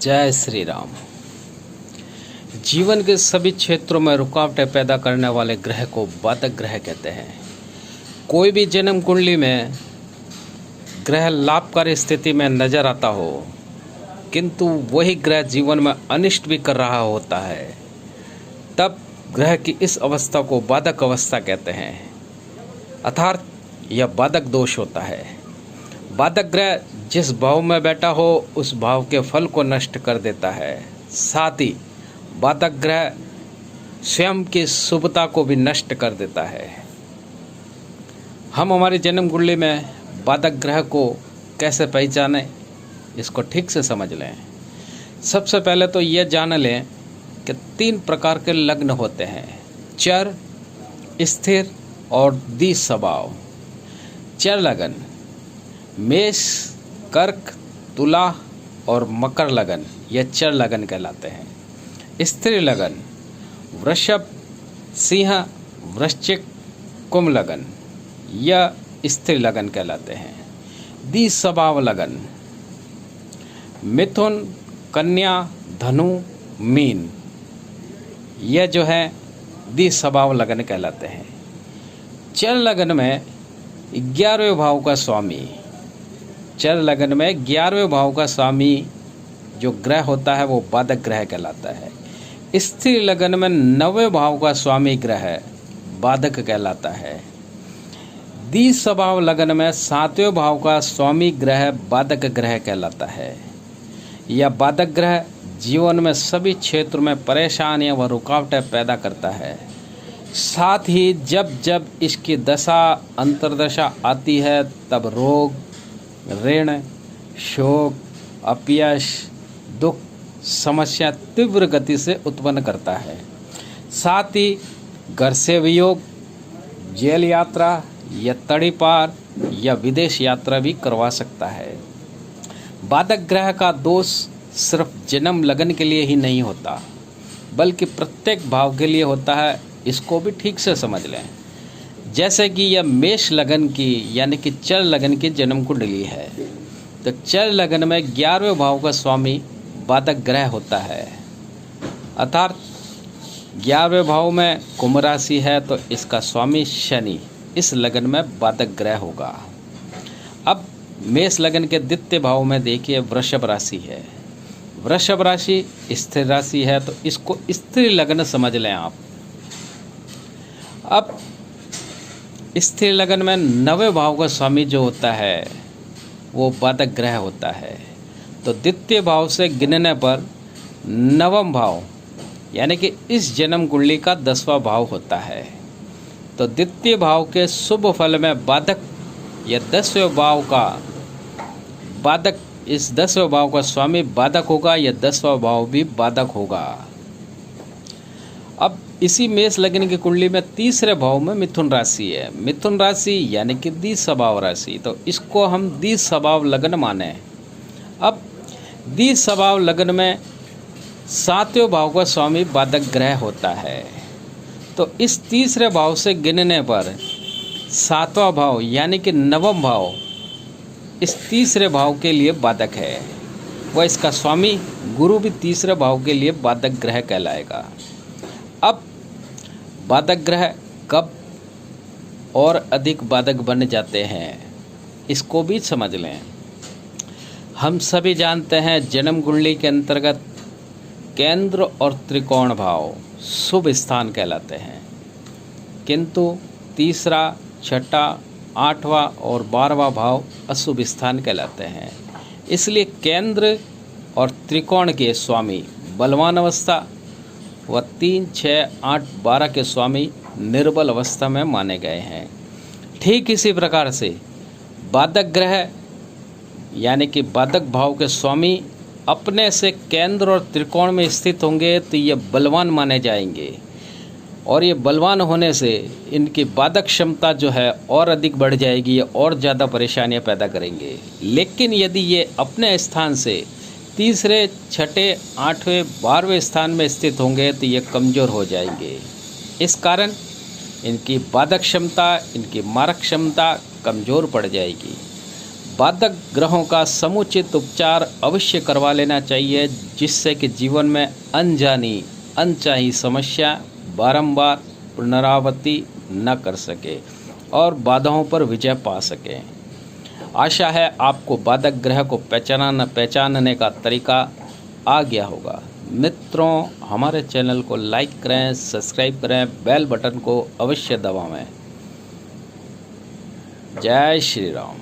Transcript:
जय श्री राम। जीवन के सभी क्षेत्रों में रुकावटें पैदा करने वाले ग्रह को बाधक ग्रह कहते हैं। कोई भी जन्म कुंडली में ग्रह लाभकारी स्थिति में नजर आता हो, किंतु वही ग्रह जीवन में अनिष्ट भी कर रहा होता है, तब ग्रह की इस अवस्था को बाधक अवस्था कहते हैं, अर्थात यह बाधक दोष होता है। बाधक ग्रह जिस भाव में बैठा हो उस भाव के फल को नष्ट कर देता है। साथ ही बाधक ग्रह स्वयं की शुभता को भी नष्ट कर देता है। हम हमारी जन्म कुंडली में बाधक ग्रह को कैसे पहचानें, इसको ठीक से समझ लें। सबसे पहले तो यह जान लें कि 3 प्रकार के लग्न होते हैं: चर, स्थिर और द्वि स्वभाव। चर लगन मेष, कर्क, तुला और मकर लगन, यह चर लगन कहलाते हैं। स्थिर लगन वृषभ, सिंह, वृश्चिक, कुंभ लगन, यह स्थिर लगन कहलाते हैं। द्वि स्वभाव लगन मिथुन, कन्या, धनु, मीन, यह जो है द्वि स्वभाव लगन कहलाते हैं। चर लगन में 11वें भाव का स्वामी, चर लगन में 11वें भाव का स्वामी जो ग्रह होता है वो बाधक ग्रह कहलाता है। स्थिर लगन में 9वें भाव का स्वामी ग्रह बाधक कहलाता है। द्वि स्वभाव लगन में 7वें भाव का स्वामी ग्रह बाधक ग्रह कहलाता है। यह बाधक ग्रह जीवन में सभी क्षेत्रों में परेशानियां व रुकावटें पैदा करता है। साथ ही जब जब इसकी दशा अंतर्दशा आती है तब रोग, ऋण, शोक, अपयश, दुख, समस्या तीव्र गति से उत्पन्न करता है। साथ ही घर से वियोग, जेल यात्रा या तड़ी पार या विदेश यात्रा भी करवा सकता है। बाधक ग्रह का दोष सिर्फ जन्म लगन के लिए ही नहीं होता, बल्कि प्रत्येक भाव के लिए होता है। इसको भी ठीक से समझ लें। जैसे कि यह मेष लगन की यानी कि चर लगन की जन्म कुंडली है, तो चर लगन में 11वें भाव का स्वामी बाधक ग्रह होता है, अर्थात 11वें भाव में कुंभ राशि है तो इसका स्वामी शनि इस लगन में बाधक ग्रह होगा। अब मेष लगन के द्वितीय भाव में देखिए वृषभ राशि है। वृषभ राशि स्थिर राशि है तो इसको स्थिर लगन समझ लें आप। अब स्थिर लगन में 9वें भाव का स्वामी जो होता है वो बाधक ग्रह होता है। तो द्वितीय भाव से गिनने पर 9वां भाव यानी कि इस जन्म कुंडली का 10वां भाव होता है। तो द्वितीय भाव के शुभ फल में बाधक या 10वें भाव का बाधक, इस 10वें भाव का स्वामी बाधक होगा या 10वां भाव भी बाधक होगा। अब इसी मेष लगन की कुंडली में तीसरे भाव में मिथुन राशि है। मिथुन राशि यानी कि द्वि स्वभाव राशि, तो इसको हम द्वि स्वभाव लगन माने। अब द्वि स्वभाव लगन में 7वें भाव का स्वामी बाधक ग्रह होता है। तो इस तीसरे भाव से गिनने पर 7वां भाव यानी कि 9वां भाव इस तीसरे भाव के लिए बाधक है। वह इसका स्वामी गुरु भी तीसरे भाव के लिए बाधक ग्रह कहलाएगा। अब बाधक ग्रह कब और अधिक बाधक बन जाते हैं, इसको भी समझ लें। हम सभी जानते हैं जन्म कुंडली के अंतर्गत केंद्र और त्रिकोण भाव शुभ स्थान कहलाते हैं, किंतु तीसरा, छठा, 8वां और 12वां भाव अशुभ स्थान कहलाते हैं। इसलिए केंद्र और त्रिकोण के स्वामी बलवान अवस्था व 3, 6, 8, 12 के स्वामी निर्बल अवस्था में माने गए हैं। ठीक इसी प्रकार से बाधक ग्रह यानी कि बाधक भाव के स्वामी अपने से केंद्र और त्रिकोण में स्थित होंगे तो ये बलवान माने जाएंगे, और ये बलवान होने से इनकी बाधक क्षमता जो है और अधिक बढ़ जाएगी, ये और ज़्यादा परेशानियां पैदा करेंगे। लेकिन यदि ये अपने स्थान से तीसरे, छठे, 8वें, 12वें स्थान में स्थित होंगे तो ये कमज़ोर हो जाएंगे। इस कारण इनकी बाधक क्षमता, इनकी मारक क्षमता कमज़ोर पड़ जाएगी। बाधक ग्रहों का समुचित उपचार अवश्य करवा लेना चाहिए, जिससे कि जीवन में अनजानी अनचाही समस्या बारंबार पुनरावृत्ति न कर सके और बाधाओं पर विजय पा सके। आशा है आपको बाधक ग्रह को पहचानने का तरीका आ गया होगा। मित्रों, हमारे चैनल को लाइक करें, सब्सक्राइब करें, बेल बटन को अवश्य दबाएं। जय श्री राम।